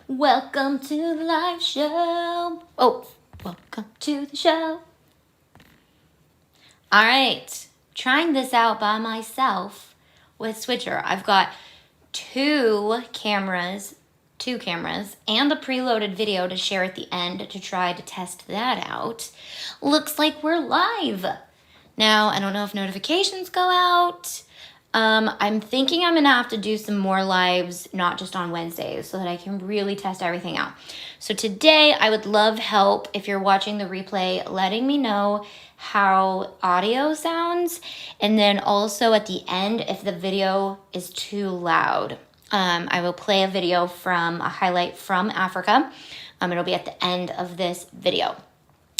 Welcome to the live show. Oh, welcome to the show. All right, trying this out by myself with Switcher. I've got two cameras and a preloaded video to share at the end to try to test that out. Looks like we're live. Now, I don't know if notifications go out. I'm thinking I'm gonna have to do some more lives, not just on Wednesdays, so that I can really test everything out. So today, I would love help if you're watching the replay, letting me know how audio sounds, and then also at the end, if the video is too loud. I will play a video from a highlight from Africa. It'll be at the end of this video.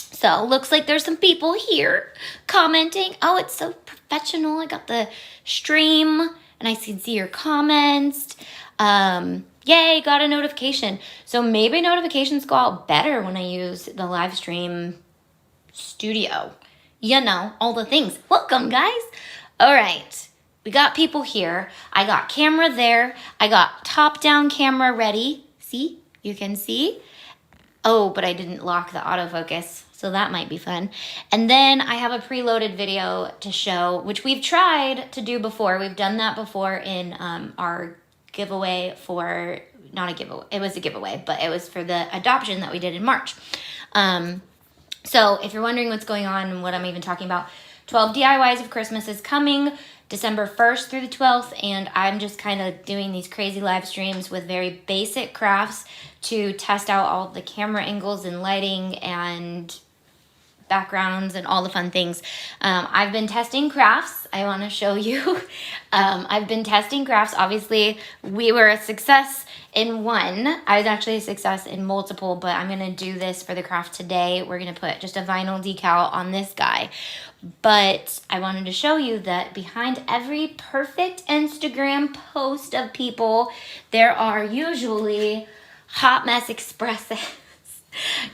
So looks like there's some people here commenting. Oh, it's so professional. I got the stream and I can see your comments. Yay, got a notification. So maybe notifications go out better when I use the live stream studio. You know, all the things. Welcome, guys. All right, we got people here. I got camera there. I got top-down camera ready. See, you can see. Oh, but I didn't lock the autofocus, so that might be fun. And then I have a preloaded video to show, which we've tried to do before. We've done that before in our giveaway for, not a giveaway, it was a giveaway, but it was for the adoption that we did in March. So if you're wondering what's going on and what I'm even talking about, 12 DIYs of Christmas is coming December 1st through the 12th, and I'm just kind of doing these crazy live streams with very basic crafts to test out all the camera angles and lighting and backgrounds and all the fun things. I've been testing crafts. I want to show you. I've been testing crafts. Obviously, we were a success in one. I was actually a success in multiple, but I'm going to do this for the craft today. We're going to put just a vinyl decal on this guy. But I wanted to show you that behind every perfect Instagram post of people, there are usually hot mess expresses.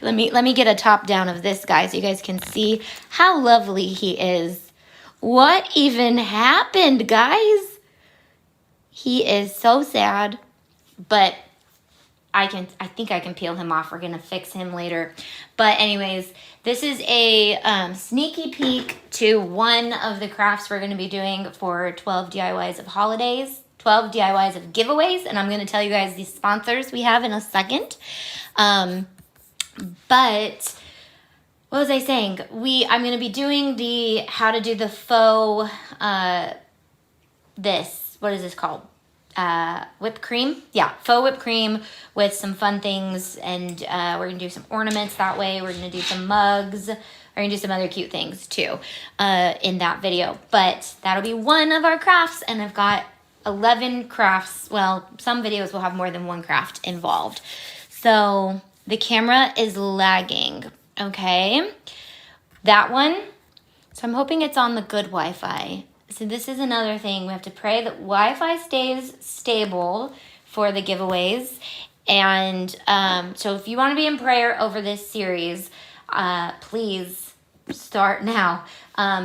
Let me get a top down of this guy so you guys can see how lovely he is. What even happened, guys? He is so sad, but I think I can peel him off. We're gonna fix him later. But anyways, this is a sneaky peek to one of the crafts we're gonna be doing for 12 DIYs of holidays, 12 DIYs of giveaways, and I'm gonna tell you guys the sponsors we have in a second. But what was I saying? I'm going to be doing the how to do the faux what is this called? Whipped cream. Yeah, faux whipped cream with some fun things, and we're going to do some ornaments that way. We're going to do some mugs. We're going to do some other cute things too in that video. But that'll be one of our crafts, and I've got 11 crafts. Well, some videos will have more than one craft involved. So the camera is lagging, okay? That one, so I'm hoping it's on the good Wi-Fi. So this is another thing. We have to pray that Wi-Fi stays stable for the giveaways. And so if you want to be in prayer over this series, please start now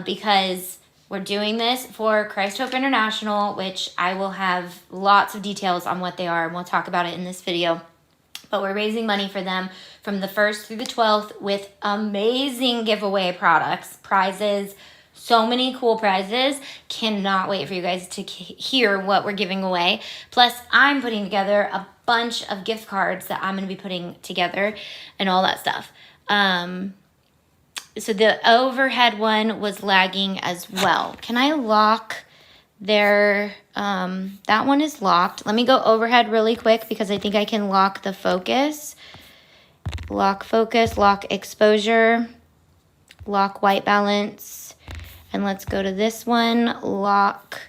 because we're doing this for Christ Hope International, which I will have lots of details on what they are, and we'll talk about it in this video. But we're raising money for them from the 1st through the 12th with amazing giveaway products, prizes, so many cool prizes. Cannot wait for you guys to hear what we're giving away. Plus, I'm putting together a bunch of gift cards that I'm going to be putting together and all that stuff. So the overhead one was lagging as well. Can I lock there? That one is locked. Let me go overhead really quick because I think I can lock the focus. Lock focus, lock exposure, lock white balance. And let's go to this one, lock.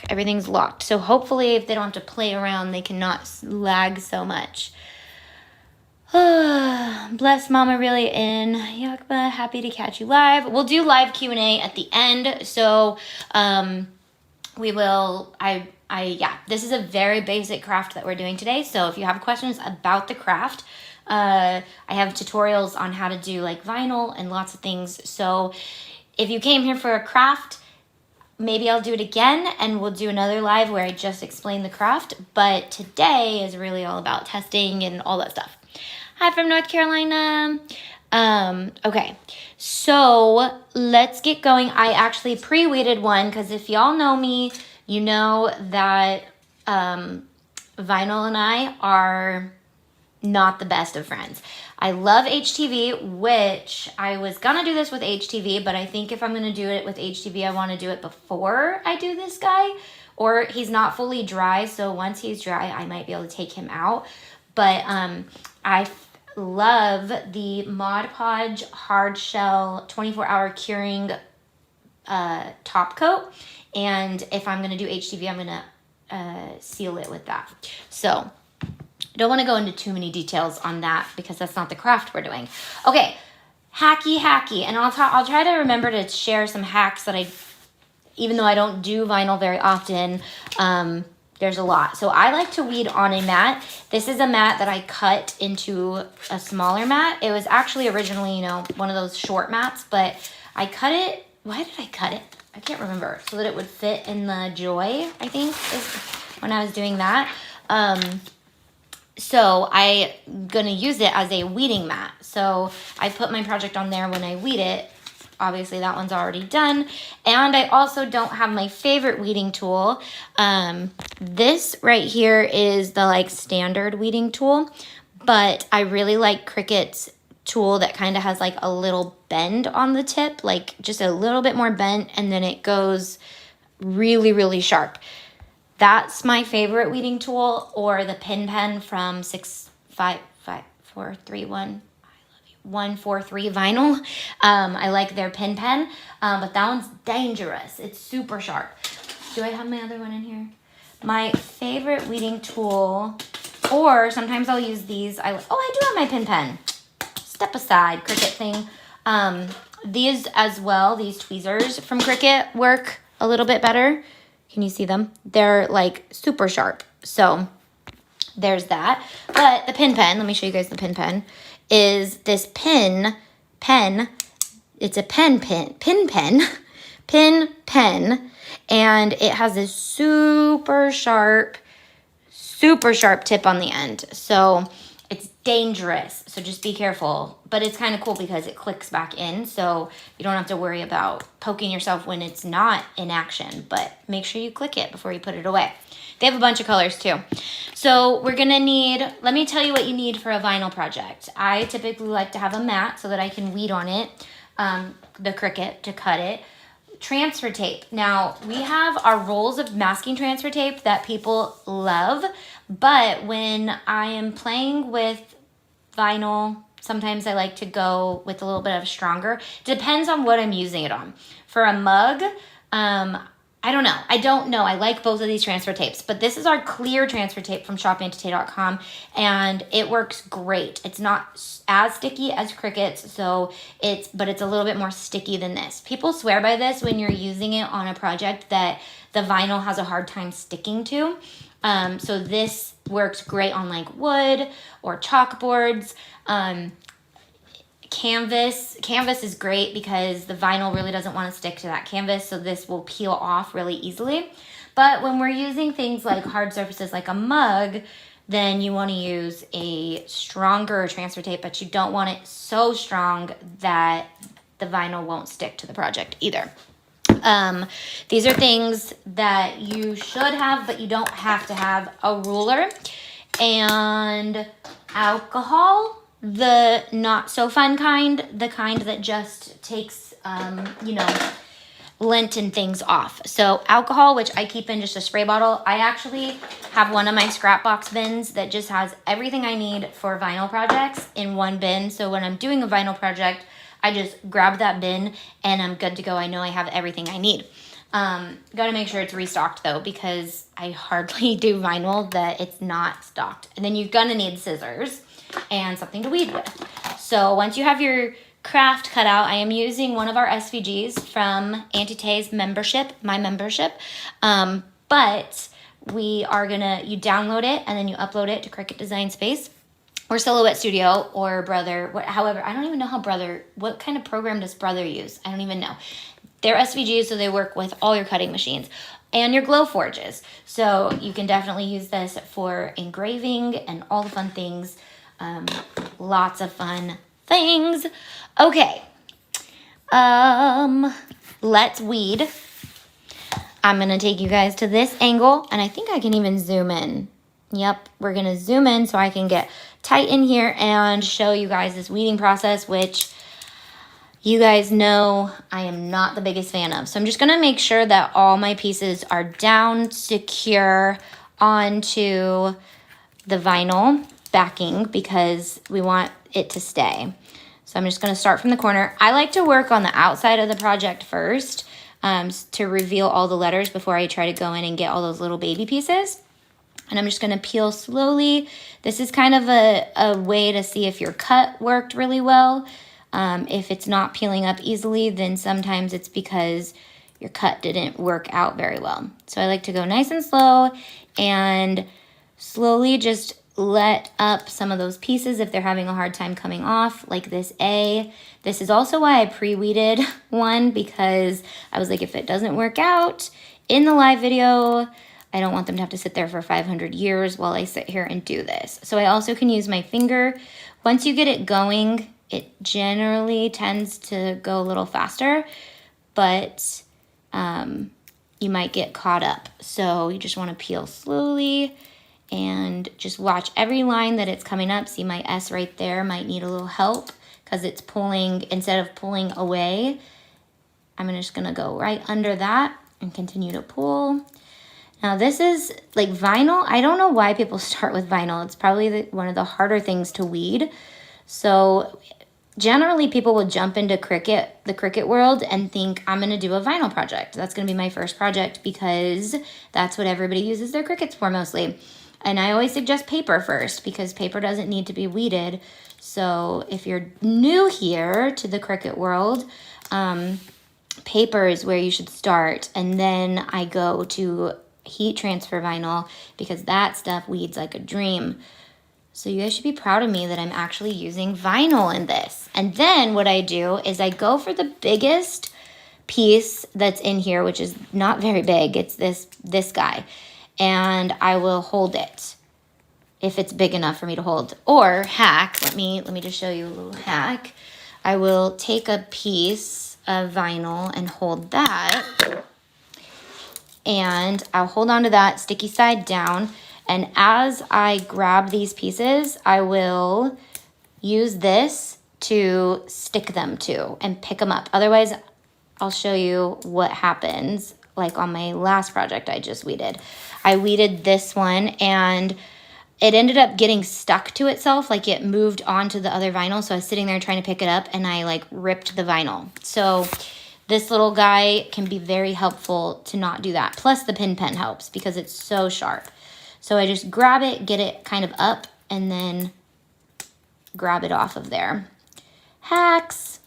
Everything's locked. So hopefully if they don't have to play around, they cannot lag so much. Bless Mama really in Yakba, happy to catch you live. We'll do live Q&A at the end. So we will, yeah, this is a very basic craft that we're doing today. So if you have questions about the craft, I have tutorials on how to do like vinyl and lots of things. So if you came here for a craft, maybe I'll do it again and we'll do another live where I just explain the craft. But today is really all about testing and all that stuff. Hi from North Carolina. Okay, so let's get going. I actually pre-weeded one because if y'all know me, you know that Vinyl and I are not the best of friends. I love HTV, which I was gonna do this with HTV, but I think if I'm gonna do it with HTV, I wanna do it before I do this guy, or he's not fully dry, so once he's dry, I might be able to take him out. But I love the Mod Podge Hard Shell 24-hour curing top coat, and if I'm gonna do HTV, I'm gonna seal it with that. So I don't want to go into too many details on that because that's not the craft we're doing. Okay, hacky, and I'll try to remember to share some hacks that even though I don't do vinyl very often, there's a lot. So I like to weed on a mat. This is a mat that I cut into a smaller mat. It was actually originally, one of those short mats, but I cut it. Why did I cut it? I can't remember. So that it would fit in the Joy, I think, is when I was doing that. So I'm gonna use it as a weeding mat. So I put my project on there when I weed it. Obviously that one's already done. And I also don't have my favorite weeding tool. This right here is the standard weeding tool, but I really like Cricut's tool that kind of has a little bend on the tip, just a little bit more bent, and then it goes really, really sharp. That's my favorite weeding tool, or the pin pen from 143 Vinyl. I like their pin pen, but that one's dangerous. It's super sharp. Do I have my other one in here? My favorite weeding tool, or sometimes I'll use these. I do have my pin pen. Step aside, Cricut thing. These as well, these tweezers from Cricut work a little bit better. Can you see them? They're super sharp. So there's that. But the pin pen, let me show you guys the pin pen, is this pen. It's a pen, and it has this super sharp tip on the end. So it's dangerous. So just be careful. But it's kind of cool because it clicks back in. So you don't have to worry about poking yourself when it's not in action. But make sure you click it before you put it away. They have a bunch of colors too. So we're going to need, let me tell you what you need for a vinyl project. I typically like to have a mat so that I can weed on it, the Cricut to cut it. Transfer tape. Now, we have our rolls of masking transfer tape that people love, but when I am playing with vinyl, sometimes I like to go with a little bit of stronger. Depends on what I'm using it on. For a mug, I don't know. I like both of these transfer tapes, but this is our clear transfer tape from shopauntie.com, and it works great. It's not as sticky as Cricut's, but it's a little bit more sticky than this. People swear by this when you're using it on a project that the vinyl has a hard time sticking to. So this works great on wood or chalkboards. Canvas is great because the vinyl really doesn't want to stick to that canvas, so this will peel off really easily. But when we're using things like hard surfaces like a mug, then you want to use a stronger transfer tape, but you don't want it so strong that the vinyl won't stick to the project either. These are things that you should have, but you don't have to have. A ruler and alcohol. The not so fun kind, the kind that just takes, lint and things off. So alcohol, which I keep in just a spray bottle. I actually have one of my scrap box bins that just has everything I need for vinyl projects in one bin. So when I'm doing a vinyl project, I just grab that bin and I'm good to go. I know I have everything I need. Gotta make sure it's restocked though, because I hardly do vinyl that it's not stocked. And then you're gonna need scissors and something to weed with. So once you have your craft cut out, I am using one of our SVGs from Auntie membership, my membership. But you download it and then you upload it to Cricut Design Space or Silhouette Studio or Brother, however, I don't even know what kind of program does Brother use? I don't even know. they're SVGs, so they work with all your cutting machines and your glow forges. So you can definitely use this for engraving and all the fun things. Lots of fun things. Okay. Let's weed. I'm going to take you guys to this angle, and I think I can even zoom in. Yep, we're going to zoom in so I can get tight in here and show you guys this weeding process, which you guys know I am not the biggest fan of. So I'm just going to make sure that all my pieces are down, secure onto the vinyl backing because we want it to stay. So I'm just going to start from the corner. I like to work on the outside of the project first to reveal all the letters before I try to go in and get all those little baby pieces. And I'm just going to peel slowly. This is kind of a way to see if your cut worked really well. If it's not peeling up easily, then sometimes it's because your cut didn't work out very well. So I like to go nice and slow and slowly just let up some of those pieces if they're having a hard time coming off, like this A. This is also why I pre-weeded one, because I was like, if it doesn't work out in the live video, I don't want them to have to sit there for 500 years while I sit here and do this. So I also can use my finger. Once you get it going, it generally tends to go a little faster, but you might get caught up. So you just want to peel slowly and just watch every line that it's coming up. See my S right there might need a little help because it's pulling, instead of pulling away, I'm just gonna go right under that and continue to pull. Now this is like vinyl. I don't know why people start with vinyl. It's probably one of the harder things to weed. So generally people will jump into Cricut, the Cricut world, and think I'm gonna do a vinyl project. That's gonna be my first project because that's what everybody uses their Cricuts for mostly. And I always suggest paper first because paper doesn't need to be weeded. So if you're new here to the Cricut world, paper is where you should start. And then I go to heat transfer vinyl because that stuff weeds like a dream. So you guys should be proud of me that I'm actually using vinyl in this. And then what I do is I go for the biggest piece that's in here, which is not very big. It's this guy. And I will hold it if it's big enough for me to hold. Or hack, let me just show you a little hack. I will take a piece of vinyl and hold that. And I'll hold on to that sticky side down. And as I grab these pieces, I will use this to stick them to and pick them up. Otherwise, I'll show you what happens. Like on my last project I just weeded. I weeded this one and it ended up getting stuck to itself, like it moved onto the other vinyl. So I was sitting there trying to pick it up and I like ripped the vinyl. So this little guy can be very helpful to not do that. Plus the pin pen helps because it's so sharp. So I just grab it, get it kind of up, and then grab it off of there. Hacks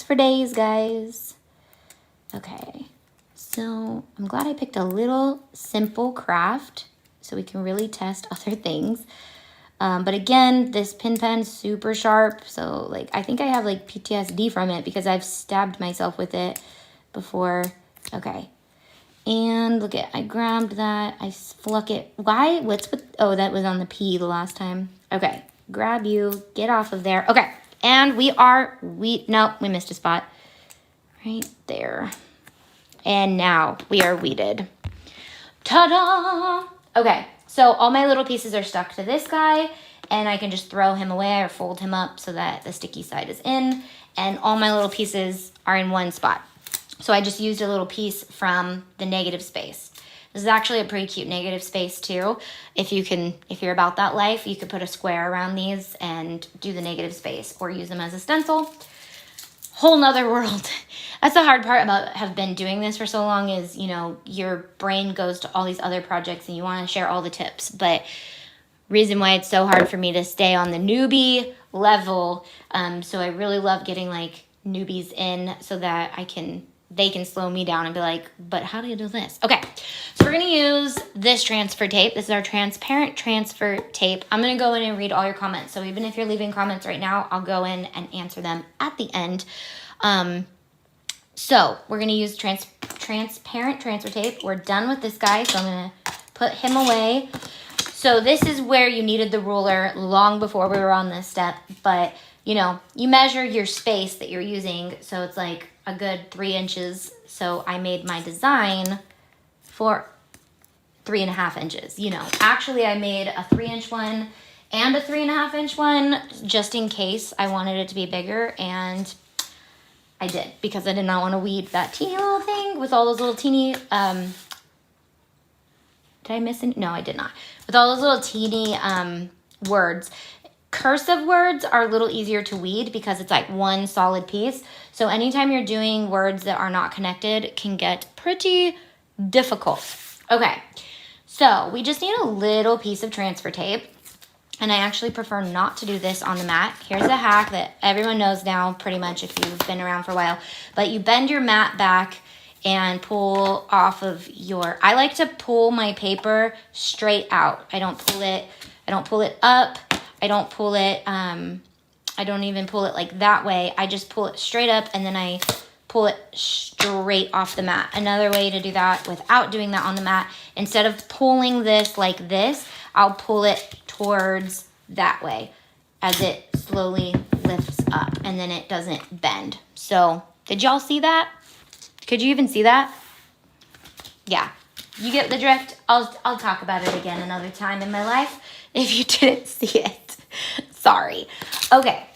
for days, guys. Okay. So I'm glad I picked a little simple craft so we can really test other things. But again, this pin pen's super sharp. So like, I think I have like PTSD from it because I've stabbed myself with it before. Okay. And look I grabbed that. I fluck it. Why? Oh, that was on the P the last time. Okay. Grab you. Get off of there. Okay. And no, we missed a spot. Right there. And now we are weeded. Ta-da! Okay, so all my little pieces are stuck to this guy, and I can just throw him away or fold him up so that the sticky side is in, and all my little pieces are in one spot. So I just used a little piece from the negative space. This is actually a pretty cute negative space too. If you're about that life, you could put a square around these and do the negative space or use them as a stencil. Whole nother world. That's the hard part about have been doing this for so long is, your brain goes to all these other projects and you want to share all the tips. But reason why it's so hard for me to stay on the newbie level. So I really love getting like newbies in so that they can slow me down and be like, but how do you do this? Okay, so we're gonna use this transfer tape. This is our transparent transfer tape. I'm gonna go in and read all your comments. So even if you're leaving comments right now, I'll go in and answer them at the end. So we're gonna use transparent transfer tape. We're done with this guy, so I'm gonna put him away. So this is where you needed the ruler long before we were on this step, but you know, you measure your space that you're using, so it's like a good 3 inches. So I made my design for 3.5 inches. You know, actually I made a 3-inch one and a 3.5-inch one just in case I wanted it to be bigger, and I did because I did not want to weed that teeny little thing with all those little teeny, did I miss any? No, I did not. With all those little teeny words. Cursive words are a little easier to weed because it's like one solid piece. So anytime you're doing words that are not connected, it can get pretty difficult. Okay, so we just need a little piece of transfer tape. And I actually prefer not to do this on the mat. Here's a hack that everyone knows now pretty much if you've been around for a while. But you bend your mat back and pull off of your, I like to pull my paper straight out. I don't pull it up. I don't pull it, I don't even pull it like that way. I just pull it straight up and then I pull it straight off the mat. Another way to do that without doing that on the mat, instead of pulling this like this, I'll pull it towards that way as it slowly lifts up and then it doesn't bend. So did y'all see that? Could you even see that? Yeah, you get the drift. I'll talk about it again another time in my life if you didn't see it. Sorry. Okay,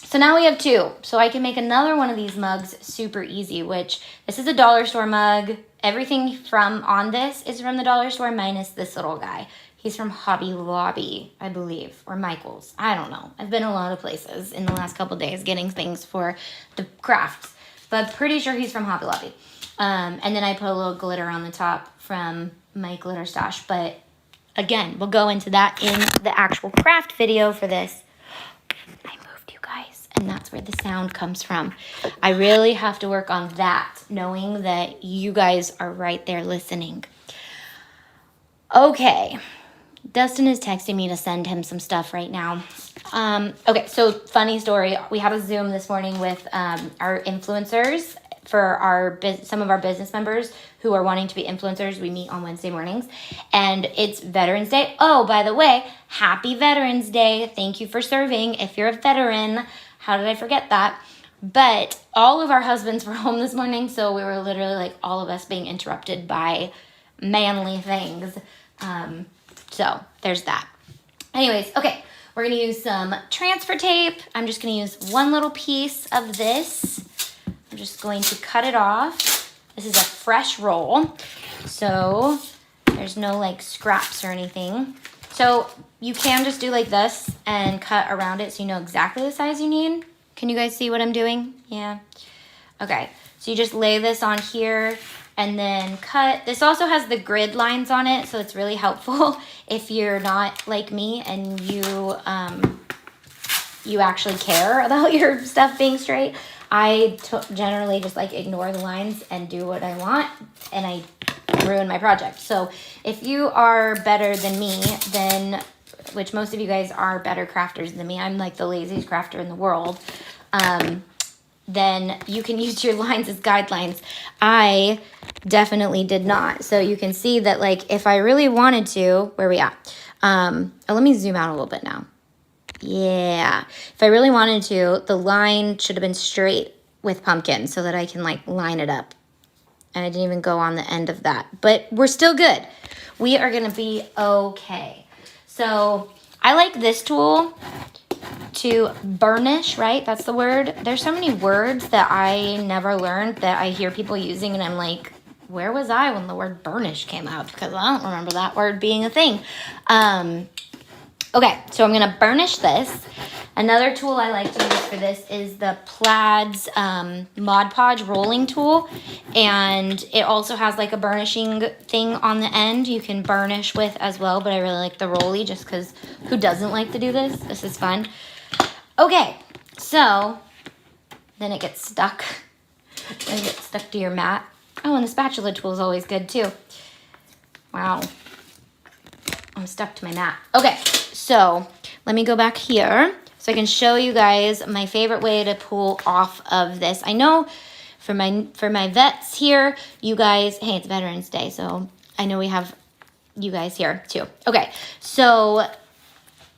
so now we have 2. So I can make another one of these mugs super easy, which this is a dollar store mug. Everything from on this is from the dollar store minus this little guy. He's from Hobby Lobby, I believe, or Michael's. I don't know. I've been a lot of places in the last couple days getting things for the crafts, but pretty sure he's from Hobby Lobby. And then I put a little glitter on the top from my glitter stash, but again, we'll go into that in the actual craft video for this. I moved, you guys, and that's where the sound comes from. I really have to work on that, knowing that you guys are right there listening. Okay, Dustin is texting me to send him some stuff right now. Okay, so funny story. We had a Zoom this morning with our influencers for some of our business members who are wanting to be influencers. We meet on Wednesday mornings, and it's Veterans Day. Oh, by the way, happy Veterans Day. Thank you for serving. If you're a veteran, how did I forget that? But all of our husbands were home this morning, so we were literally like all of us being interrupted by manly things. So there's that. Anyways, okay, we're gonna use some transfer tape. I'm just gonna use one little piece of this. I'm just going to cut it off. This is a fresh roll, so there's no like scraps or anything. So you can just do like this and cut around it so you know exactly the size you need. Can you guys see what I'm doing? Yeah. Okay, so you just lay this on here and then cut. This also has the grid lines on it, so it's really helpful if you're not like me and you actually care about your stuff being straight. I generally just like ignore the lines and do what I want, and I ruin my project. So if you are better than me, then, which most of you guys are better crafters than me, I'm like the laziest crafter in the world, then you can use your lines as guidelines. I definitely did not. So you can see that like if I really wanted to, where are we at? Let me zoom out a little bit now. Yeah, if I really wanted to, the line should have been straight with pumpkin so that I can like line it up. And I didn't even go on the end of that, but we're still good. We are gonna be okay. So I like this tool to burnish, right? That's the word. There's so many words that I never learned that I hear people using and I'm like, where was I when the word burnish came out? Because I don't remember that word being a thing. Okay, so I'm gonna burnish this. Another tool I like to use for this is the Plaid's Mod Podge rolling tool. And it also has like a burnishing thing on the end you can burnish with as well, but I really like the rolly just because who doesn't like to do this? This is fun. Okay, so then it gets stuck. Then it gets stuck to your mat. Oh, and the spatula tool is always good too. Wow. I'm stuck to my mat. Okay, so let me go back here so I can show you guys my favorite way to pull off of this. I know For my vets here, you guys, hey, it's Veterans Day, so I know we have you guys here too. Okay, so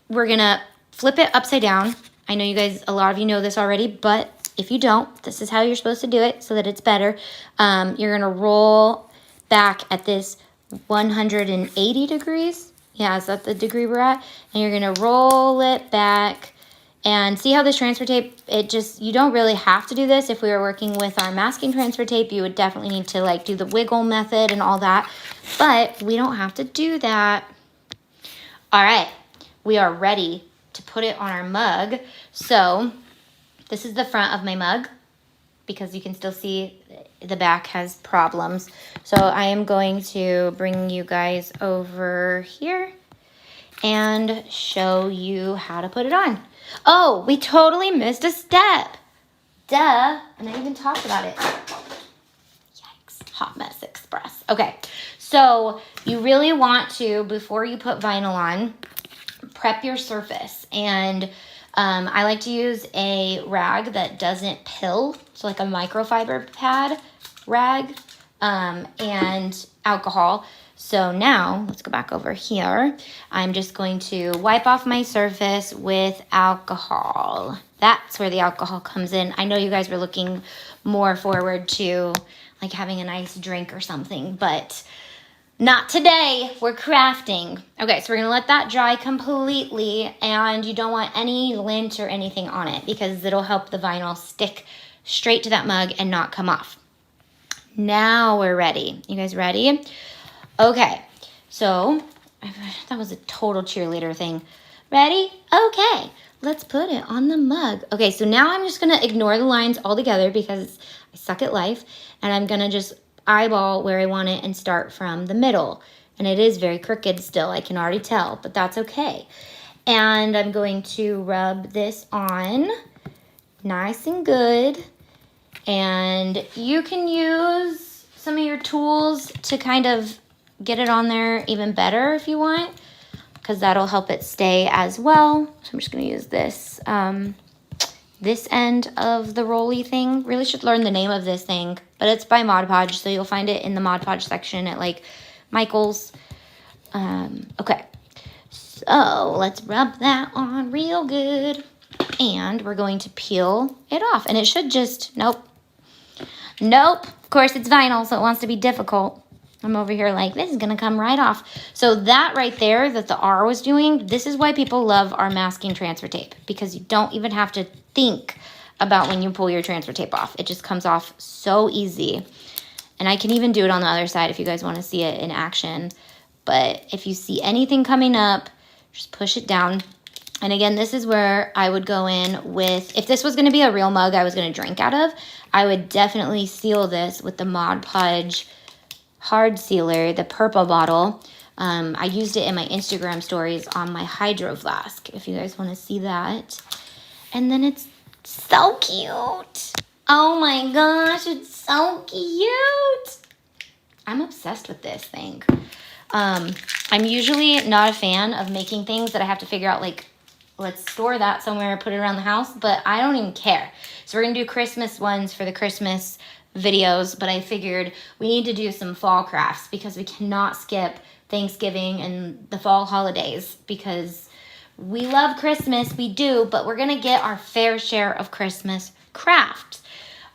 we're gonna flip it upside down. I know you guys, a lot of you know this already, but if you don't, this is how you're supposed to do it so that it's better. You're gonna roll back at this 180 degrees. Yeah, is that the degree we're at? And you're gonna roll it back. And see how this transfer tape, you don't really have to do this. If we were working with our masking transfer tape, you would definitely need to like do the wiggle method and all that. But we don't have to do that. All right, we are ready to put it on our mug. So this is the front of my mug because you can still see the back has problems. So I am going to bring you guys over here and show you how to put it on. Oh, we totally missed a step. Duh, and I even talked about it. Yikes, hot mess express. Okay, so you really want to, before you put vinyl on, prep your surface. And I like to use a rag that doesn't pill, so like a microfiber pad rag, and alcohol. So now, let's go back over here. I'm just going to wipe off my surface with alcohol. That's where the alcohol comes in. I know you guys were looking more forward to like having a nice drink or something, but not today. We're crafting. Okay, so we're gonna let that dry completely, and you don't want any lint or anything on it because it'll help the vinyl stick straight to that mug and not come off. Now we're ready. You guys ready? Okay, so that was a total cheerleader thing. Ready? Okay, let's put it on the mug. Okay, so now I'm just gonna ignore the lines altogether because I suck at life, and I'm gonna just eyeball where I want it and start from the middle. And it is very crooked still, I can already tell, but that's okay. And I'm going to rub this on nice and good. And you can use some of your tools to kind of get it on there even better if you want, because that'll help it stay as well. So I'm just gonna use this this end of the rolly thing. Really should learn the name of this thing, but it's by Mod Podge, so you'll find it in the Mod Podge section at like Michael's. Okay, so let's rub that on real good, and we're going to peel it off. And it should just, nope. Of course it's vinyl, so it wants to be difficult. I'm over here like, this is gonna come right off. So that right there that the R was doing, this is why people love our masking transfer tape, because you don't even have to think about when you pull your transfer tape off. It just comes off so easy. And I can even do it on the other side if you guys wanna see it in action. But if you see anything coming up, just push it down. And again, this is where I would go in with, if this was gonna be a real mug I was gonna drink out of, I would definitely seal this with the Mod Podge hard sealer, the purple bottle. I used it in my Instagram stories on my hydro flask, if you guys want to see that. And then it's so cute. Oh my gosh, it's so cute. I'm obsessed with this thing. I'm usually not a fan of making things that I have to figure out, like, let's store that somewhere, put it around the house, but I don't even care. So we're gonna do Christmas ones for the Christmas videos, but I figured we need to do some fall crafts because we cannot skip Thanksgiving and the fall holidays because we love Christmas, we do, but we're gonna get our fair share of Christmas crafts.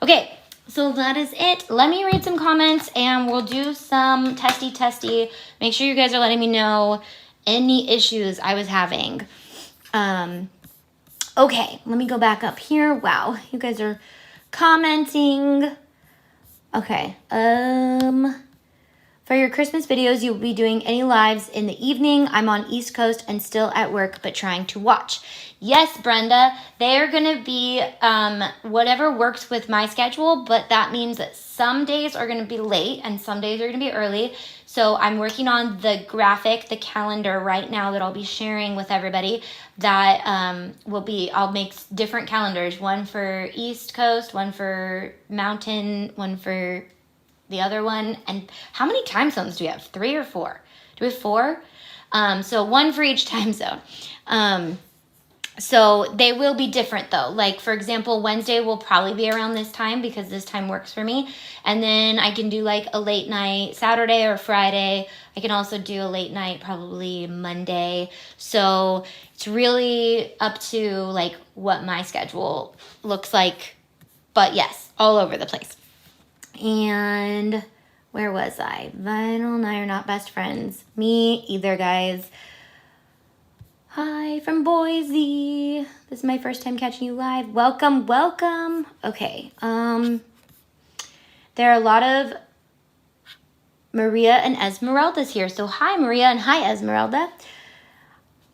Okay, so that is it. Let me read some comments and we'll do some testy. Make sure you guys are letting me know any issues I was having. Okay, let me go back up here. Wow, you guys are commenting. Okay, for your Christmas videos, you'll be doing any lives in the evening. I'm on East Coast and still at work, but trying to watch. Yes, Brenda, they're gonna be whatever works with my schedule, but that means that some days are gonna be late and some days are gonna be early. So I'm working on the graphic, the calendar right now that I'll be sharing with everybody that I'll make different calendars, one for East Coast, one for Mountain, one for the other one. And how many time zones do we have? 3 or 4? Do we have 4? So one for each time zone. So they will be different though. Like for example, Wednesday will probably be around this time because this time works for me. And then I can do like a late night Saturday or Friday. I can also do a late night probably Monday. So it's really up to like what my schedule looks like. But yes, all over the place. And where was I? Vinyl and I are not best friends. Me either, guys. Hi from Boise. This is my first time catching you live. Welcome, welcome. Okay. There are a lot of Maria and Esmeralda's here. So hi, Maria, and hi, Esmeralda.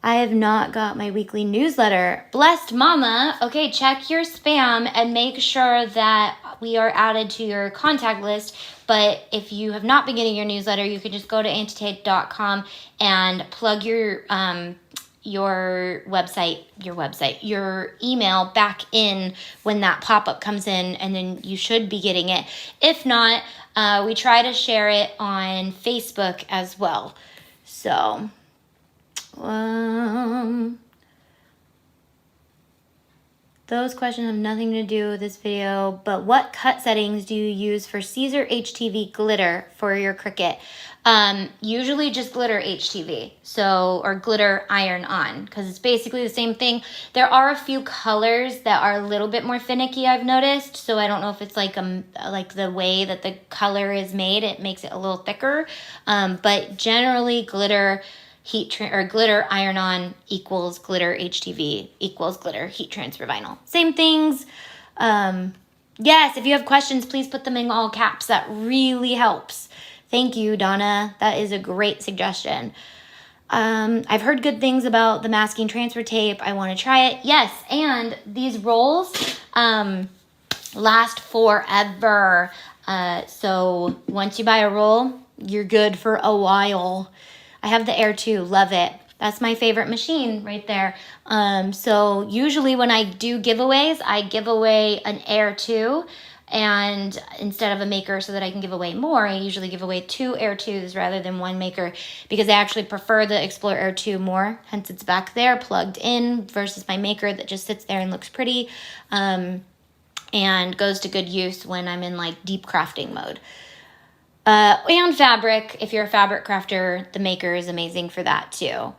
I have not got my weekly newsletter. Blessed mama. Okay, check your spam and make sure that we are added to your contact list. But if you have not been getting your newsletter, you can just go to auntie.com and plug your email back in when that pop-up comes in, and then you should be getting it. If not, we try to share it on Facebook as well. So, those questions have nothing to do with this video, but what cut settings do you use for Caesar HTV glitter for your Cricut? Usually just glitter HTV, or glitter iron on, because it's basically the same thing. There are a few colors that are a little bit more finicky, I've noticed, so I don't know if it's like the way that the color is made, it makes it a little thicker, but generally glitter glitter iron on equals glitter HTV equals glitter heat transfer vinyl. Same things. Yes, if you have questions, please put them in all caps. That really helps. Thank you, Donna. That is a great suggestion. I've heard good things about the masking transfer tape. I want to try it. Yes, and these rolls last forever. So once you buy a roll, you're good for a while. I have the Air 2. Love it. That's my favorite machine right there. So usually when I do giveaways, I give away an Air 2. And instead of a maker so that I can give away more, I usually give away 2 Air 2s rather than 1 maker because I actually prefer the Explorer Air 2 more. Hence it's back there plugged in versus my maker that just sits there and looks pretty and goes to good use when I'm in like deep crafting mode. And fabric, if you're a fabric crafter, the maker is amazing for that too.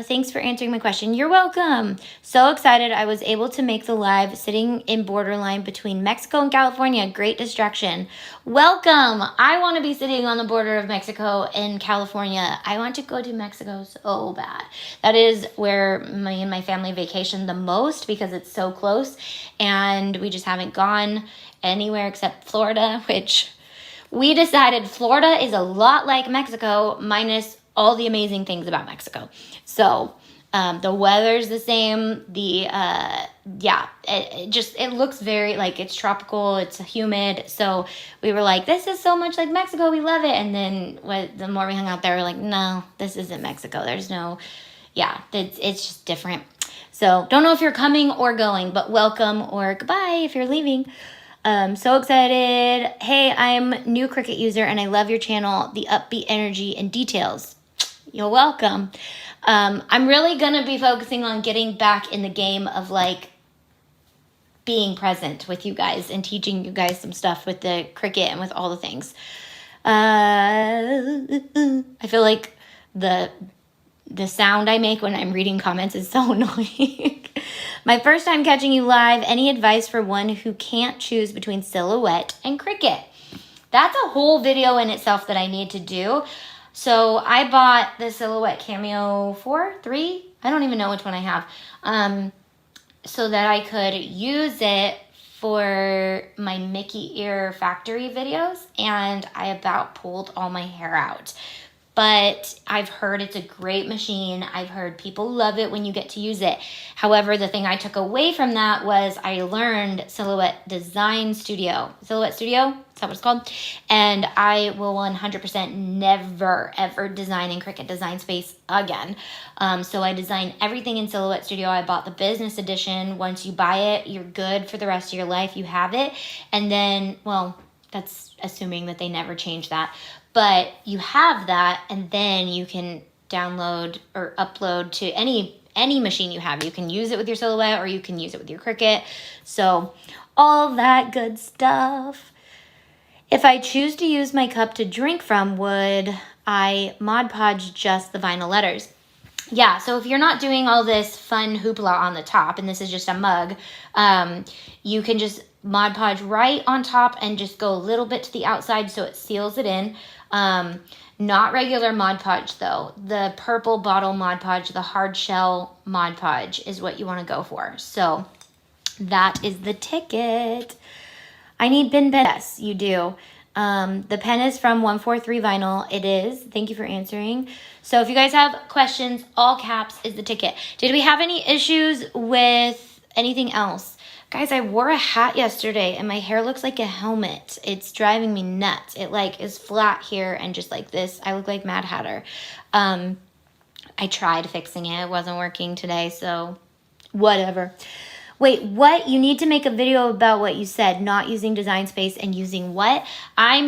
Thanks for answering my question. You're welcome. So excited I was able to make the live sitting in borderline between Mexico and California. Great distraction. Welcome. I want to be sitting on the border of Mexico and California. I want to go to Mexico so bad. That is where me and my family vacation the most because it's so close and we just haven't gone anywhere except Florida, which we decided Florida is a lot like Mexico minus all the amazing things about Mexico. So the weather's the same. It looks very like it's tropical. It's humid. So we were like, this is so much like Mexico. We love it. And then the more we hung out there, we're like, no, this isn't Mexico. There's no, it's just different. So don't know if you're coming or going, but welcome or goodbye if you're leaving. So excited. Hey, I'm new Cricut user and I love your channel, the upbeat energy and details. You're welcome. I'm really going to be focusing on getting back in the game of like being present with you guys and teaching you guys some stuff with the Cricut and with all the things. I feel like the sound I make when I'm reading comments is so annoying. My first time catching you live. Any advice for one who can't choose between Silhouette and Cricut? That's a whole video in itself that I need to do. So I bought the Silhouette Cameo 3, I don't even know which one I have, so that I could use it for my Mickey ear factory videos, and I about pulled all my hair out. But I've heard it's a great machine. I've heard people love it when you get to use it. However, the thing I took away from that was I learned Silhouette Studio. Is that what it's called? And I will 100% never, ever design in Cricut Design Space again. So I design everything in Silhouette Studio. I bought the business edition. Once you buy it, you're good for the rest of your life. You have it. And then, well, that's assuming that they never change that. But you have that, and then you can download or upload to any machine you have. You can use it with your Silhouette or you can use it with your Cricut. So all that good stuff. If I choose to use my cup to drink from, would I Mod Podge just the vinyl letters? Yeah, so if you're not doing all this fun hoopla on the top, and this is just a mug, you can just Mod Podge right on top and just go a little bit to the outside so it seals it in. Not regular Mod Podge though. The purple bottle Mod Podge, the hard shell Mod Podge is what you want to go for. So that is the ticket. I need bin pen. Yes, you do. The pen is from 143 Vinyl. It is. Thank you for answering. So if you guys have questions, all caps is the ticket. Did we have any issues with anything else? Guys, I wore a hat yesterday and my hair looks like a helmet. It's driving me nuts. It like is flat here and just like this. I look like Mad Hatter. I tried fixing it. It wasn't working today, so whatever. Wait, what? You need to make a video about what you said, not using Design Space and using what? I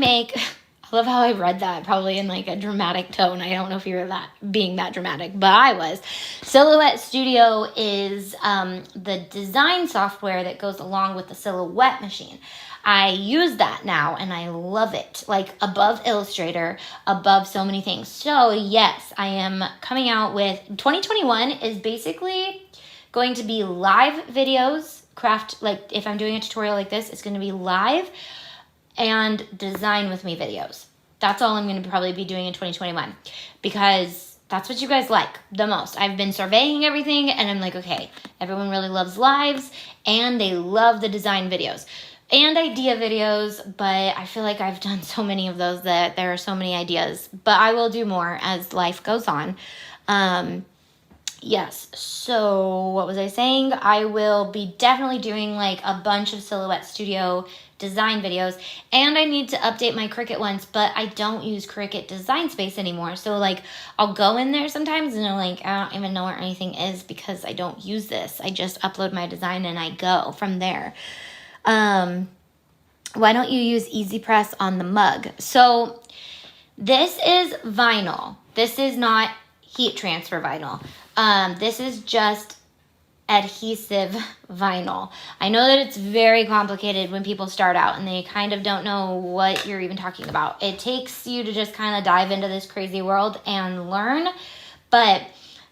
love how I read that, probably in like a dramatic tone. I don't know if you were being that dramatic, but I was. Silhouette Studio is the design software that goes along with the Silhouette machine. I use that now and I love it, like above Illustrator, above so many things. So yes, I am coming out with, 2021 is basically going to be live videos, like if I'm doing a tutorial like this, it's going to be live and design with me videos. That's all I'm going to probably be doing in 2021 because that's what you guys like the most. I've been surveying everything and I'm like, okay, everyone really loves lives and they love the design videos and idea videos, but I feel like I've done so many of those that there are so many ideas, but I will do more as life goes on. Yes, so what was I saying? I will be definitely doing like a bunch of Silhouette Studio design videos, and I need to update my Cricut ones, but I don't use Cricut Design Space anymore. So like I'll go in there sometimes and I'm like, I don't even know where anything is because I don't use this. I just upload my design and I go from there. Why don't you use Easy Press on the mug? So this is vinyl. This is not heat transfer vinyl. This is just adhesive vinyl. I know that it's very complicated when people start out and they kind of don't know what you're even talking about. It takes you to just kind of dive into this crazy world and learn. But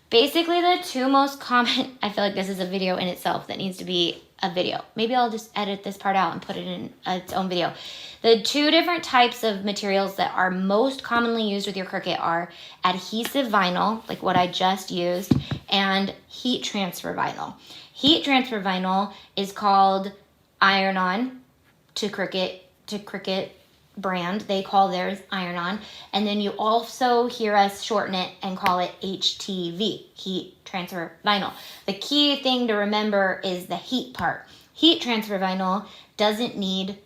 basically the two most common, I feel like this is a video in itself that needs to be a video. Maybe I'll just edit this part out and put it in its own video. The two different types of materials that are most commonly used with your Cricut are adhesive vinyl, like what I just used, and heat transfer vinyl. Heat transfer vinyl is called iron-on to Cricut brand. They call theirs iron-on. And then you also hear us shorten it and call it HTV, heat transfer vinyl. The key thing to remember is the heat part. Heat transfer vinyl doesn't need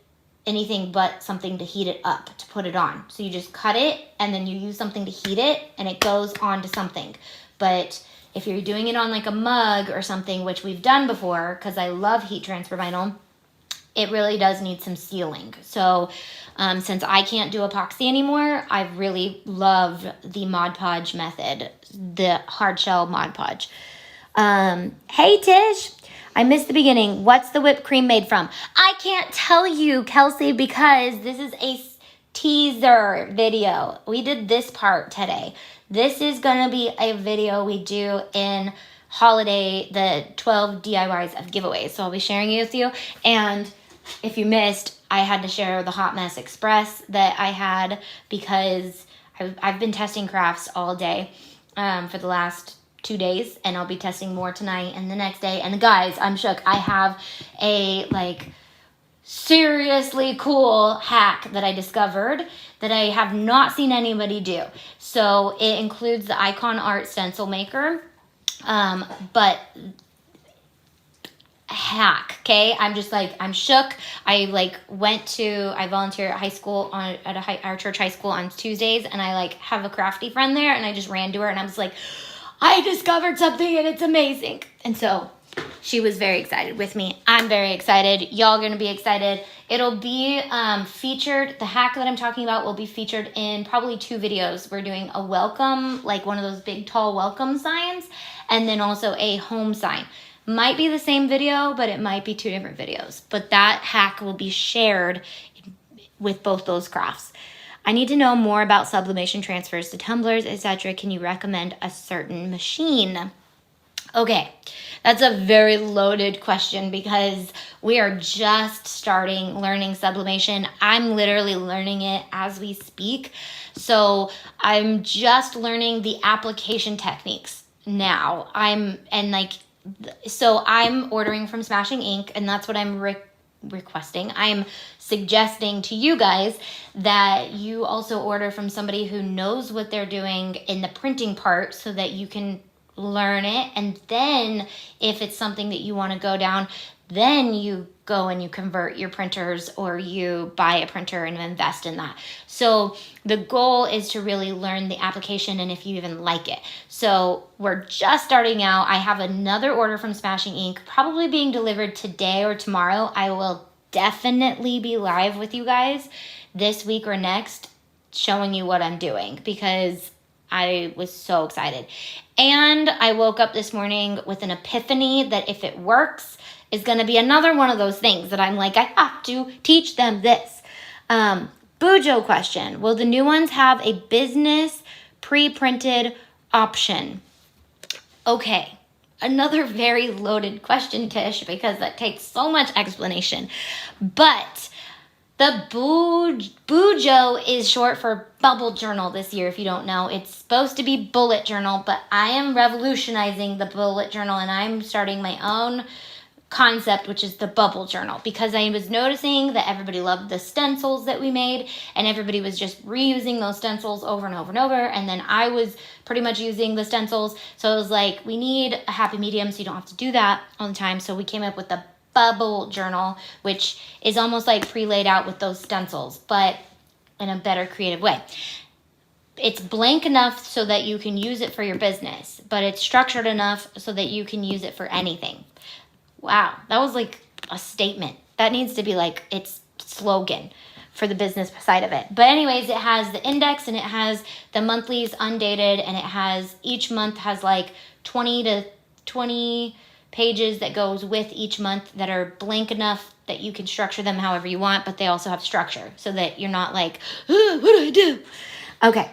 anything but something to heat it up, to put it on. So you just cut it and then you use something to heat it and it goes onto something. But if you're doing it on like a mug or something, which we've done before, because I love heat transfer vinyl, it really does need some sealing. So since I can't do epoxy anymore, I really love the Mod Podge method, the hard shell Mod Podge. Hey Tish, I missed the beginning. What's the whipped cream made from? I can't tell you, Kelsey, because this is a teaser video. We did this part today. This is gonna be a video we do in holiday, the 12 DIYs of giveaways. So I'll be sharing it with you. And if you missed, I had to share the Hot Mess Express that I had because I've been testing crafts all day for the last 2 days, and I'll be testing more tonight and the next day. And guys, I'm shook. I have a like seriously cool hack that I discovered that I have not seen anybody do. So it includes the Icon Art stencil maker, but hack, okay? I'm just like, I'm shook. I volunteer at high school our church high school on Tuesdays, and I like have a crafty friend there, and I just ran to her and I was like, I discovered something and it's amazing. And so she was very excited with me. I'm very excited. Y'all gonna be excited. It'll be featured, the hack that I'm talking about will be featured in probably 2 videos. We're doing a welcome, like one of those big tall welcome signs, and then also a home sign. Might be the same video, but it might be 2 different videos. But that hack will be shared with both those crafts. I need to know more about sublimation transfers to tumblers, etc. Can you recommend a certain machine? Okay, that's a very loaded question because we are just starting learning sublimation. I'm literally learning it as we speak. So I'm just learning the application techniques now. I'm ordering from Smashing Ink, and that's what I'm requesting. I'm suggesting to you guys that you also order from somebody who knows what they're doing in the printing part so that you can learn it. And then if it's something that you want to go down, then you go and you convert your printers or you buy a printer and invest in that. So the goal is to really learn the application and if you even like it. So we're just starting out. I have another order from Smashing Ink probably being delivered today or tomorrow. I will definitely be live with you guys this week or next showing you what I'm doing because I was so excited. And I woke up this morning with an epiphany that if it works, is going to be another one of those things that I'm like, I have to teach them this. Bujo question. Will the new ones have a business pre-printed option? Okay. Another very loaded question, Tish, because that takes so much explanation. But the Bujo is short for bubble journal this year, if you don't know. It's supposed to be bullet journal, but I am revolutionizing the bullet journal and I'm starting my own concept, which is the bubble journal, because I was noticing that everybody loved the stencils that we made and everybody was just reusing those stencils over and over and over. And then I was pretty much using the stencils. So it was like, we need a happy medium so you don't have to do that all the time. So we came up with the bubble journal, which is almost like pre-laid out with those stencils, but in a better creative way. It's blank enough so that you can use it for your business, but it's structured enough so that you can use it for anything. Wow, that was like a statement. That needs to be like its slogan for the business side of it. But anyways, it has the index and it has the monthlies undated, and it has, each month has like 20 pages that goes with each month that are blank enough that you can structure them however you want, but they also have structure so that you're not like, what do I do? Okay.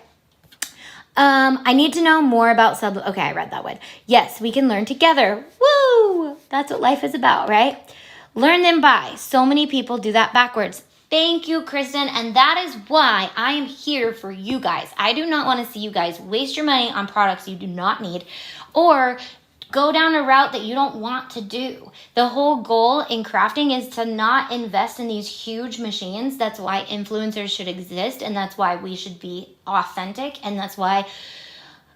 I need to know more about okay, I read that one. Yes, we can learn together. Woo! That's what life is about, right? Learn then buy. So many people do that backwards. Thank you, Kristen. And that is why I am here for you guys. I do not want to see you guys waste your money on products you do not need or go down a route that you don't want to do. The whole goal in crafting is to not invest in these huge machines. That's why influencers should exist, and that's why we should be authentic, and that's why,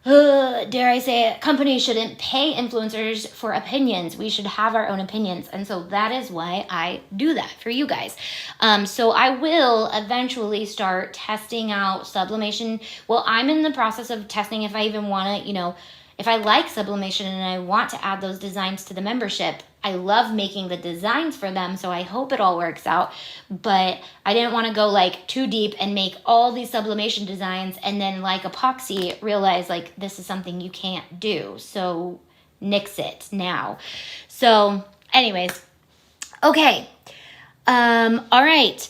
dare I say it, companies shouldn't pay influencers for opinions. We should have our own opinions, and so that is why I do that for you guys. So I will eventually start testing out sublimation. Well, I'm in the process of testing if I even want to, if I like sublimation and I want to add those designs to the membership. I love making the designs for them, so I hope it all works out. But I didn't want to go like too deep and make all these sublimation designs and then like epoxy realize like this is something you can't do. So nix it now. So anyways, okay. All right.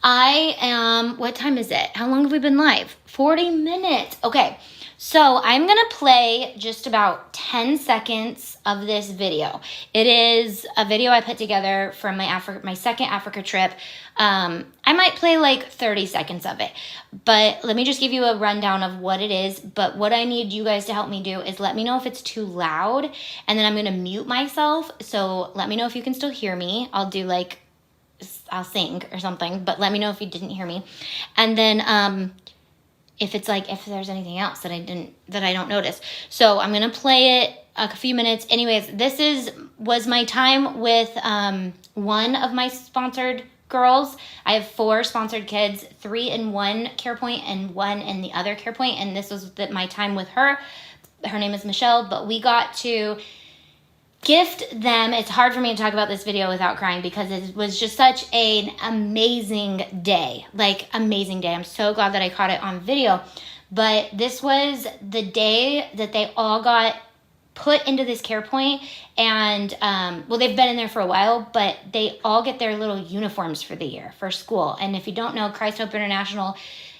I am, what time is it? How long have we been live? 40 minutes. Okay. So I'm going to play just about 10 seconds of this video. It is a video I put together from my second Africa trip. I might play like 30 seconds of it, but let me just give you a rundown of what it is. But what I need you guys to help me do is let me know if it's too loud, and then I'm going to mute myself. So let me know if you can still hear me. I'll sing or something, but let me know if you didn't hear me. And then, if there's anything else that I don't notice. So I'm going to play it a few minutes. Anyways, this was my time with one of my sponsored girls. I have 4 sponsored kids, 3 in one care point and 1 in the other care point. And this was my time with her. her name is Michelle, but we got to gift them. It's hard for me to talk about this video without crying because it was just such an amazing day. Like, amazing day. I'm so glad that I caught it on video. But this was the day that they all got put into this care point, and well, they've been in there for a while, but they all get their little uniforms for the year for school. And if you don't know, Christ Hope International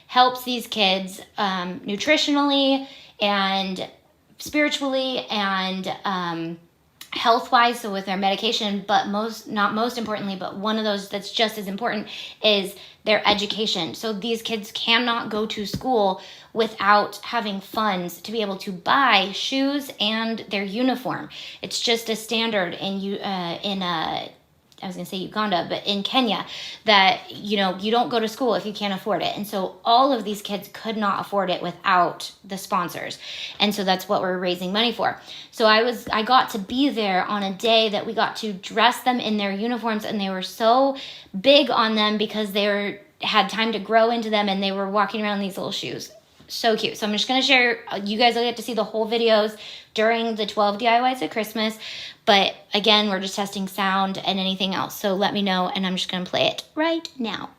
helps these kids nutritionally and spiritually and health-wise, so with their medication, but not most importantly, but one of those that's just as important is their education. So these kids cannot go to school without having funds to be able to buy shoes and their uniform. It's just a standard I was going to say Uganda, but in Kenya, that, you don't go to school if you can't afford it. And so all of these kids could not afford it without the sponsors. And so that's what we're raising money for. So I got to be there on a day that we got to dress them in their uniforms, and they were so big on them because they had time to grow into them, and they were walking around in these little shoes. So cute. So I'm just going to share, you guys will get to see the whole videos during the 12 DIYs at Christmas. But again, we're just testing sound and anything else. So let me know, and I'm just going to play it right now.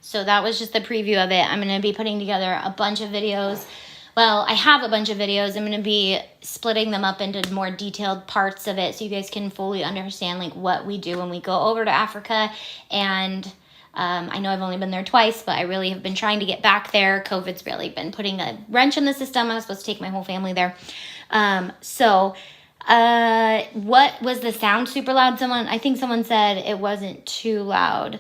So that was just the preview of it. I'm going to be putting together a bunch of videos. Well, I have a bunch of videos. I'm going to be splitting them up into more detailed parts of it so you guys can fully understand like what we do when we go over to Africa. And I know I've only been there twice, but I really have been trying to get back there. COVID's really been putting a wrench in the system. I was supposed to take my whole family there. What was the sound super loud? I think someone said it wasn't too loud.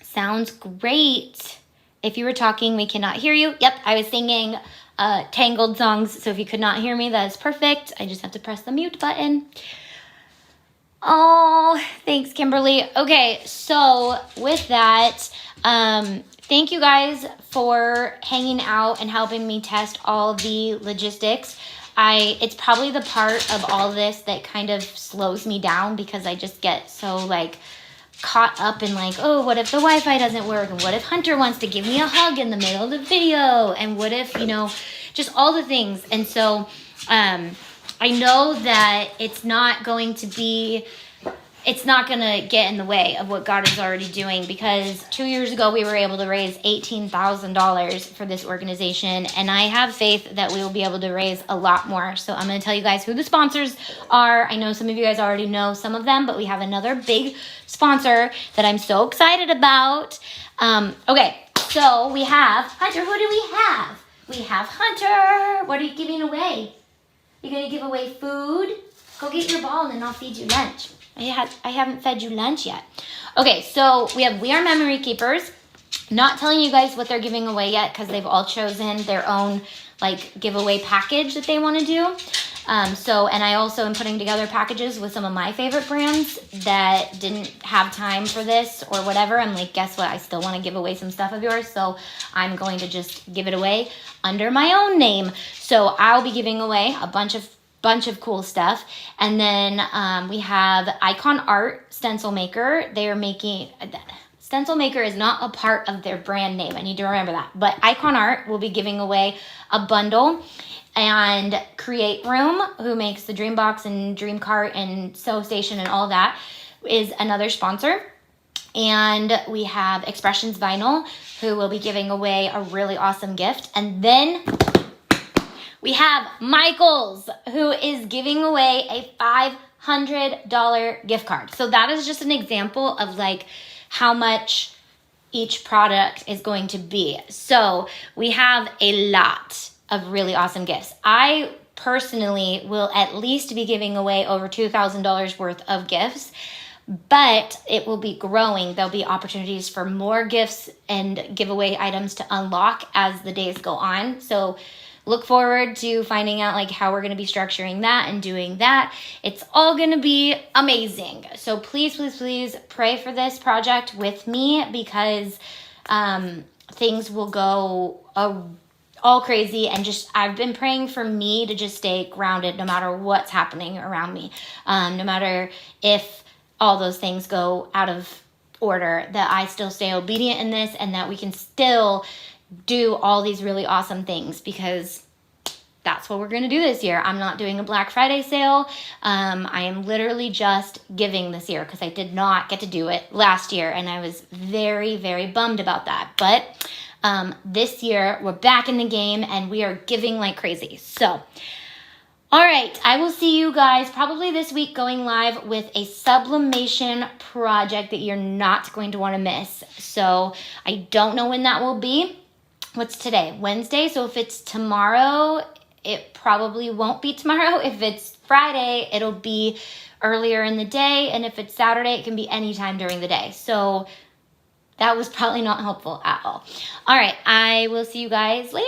Sounds great. If you were talking, we cannot hear you. Yep, I was singing Tangled songs, so if you could not hear me, that is perfect. I just have to press the mute button. Oh, thanks, Kimberly. Okay, so with that, thank you guys for hanging out and helping me test all the logistics. It's probably the part of all this that kind of slows me down because I just get so like caught up in like, oh, what if the Wi-Fi doesn't work? And what if Hunter wants to give me a hug in the middle of the video? And what if, just all the things. And so I know that it's not going to get in the way of what God is already doing, because 2 years ago we were able to raise $18,000 for this organization, and I have faith that we will be able to raise a lot more. So I'm going to tell you guys who the sponsors are. I know some of you guys already know some of them, but we have another big sponsor that I'm so excited about. Okay, so we have Hunter. Who do we have? We have Hunter. What are you giving away? You're going to give away food? Go get your ball and then I'll feed you lunch. I haven't fed you lunch yet. Okay, so we are Memory Keepers. Not telling you guys what they're giving away yet because they've all chosen their own like giveaway package that they want to do. And I also am putting together packages with some of my favorite brands that didn't have time for this or whatever. I'm like, guess what? I still want to give away some stuff of yours. So I'm going to just give it away under my own name. So I'll be giving away a bunch of cool stuff. And then we have Icon Art Stencil Maker. They are making... Stencil Maker is not a part of their brand name. I need to remember that. But Icon Art will be giving away a bundle. And Create Room, who makes the Dream Box and Dream Cart and Sew Station and all that, is another sponsor. And we have Expressions Vinyl, who will be giving away a really awesome gift. And then we have Michael's, who is giving away a $500 gift card. So that is just an example of like how much each product is going to be. So we have a lot of really awesome gifts. I personally will at least be giving away over $2,000 worth of gifts, but it will be growing. There'll be opportunities for more gifts and giveaway items to unlock as the days go on. So look forward to finding out like how we're going to be structuring that and doing that. It's all going to be amazing. So please, please, please pray for this project with me, because things will go all crazy, and just I've been praying for me to just stay grounded no matter what's happening around me, no matter if all those things go out of order, that I still stay obedient in this, and that we can still do all these really awesome things, because that's what we're going to do this year. I'm not doing a Black Friday sale. I am literally just giving this year, because I did not get to do it last year, and I was very, very bummed about that. But this year we're back in the game and we are giving like crazy. So, all right, I will see you guys probably this week going live with a sublimation project that you're not going to want to miss. So I don't know when that will be. What's today? Wednesday. So if it's tomorrow, it probably won't be tomorrow. If it's Friday, it'll be earlier in the day. And if it's Saturday, it can be anytime during the day. So that was probably not helpful at all. All right, I will see you guys later.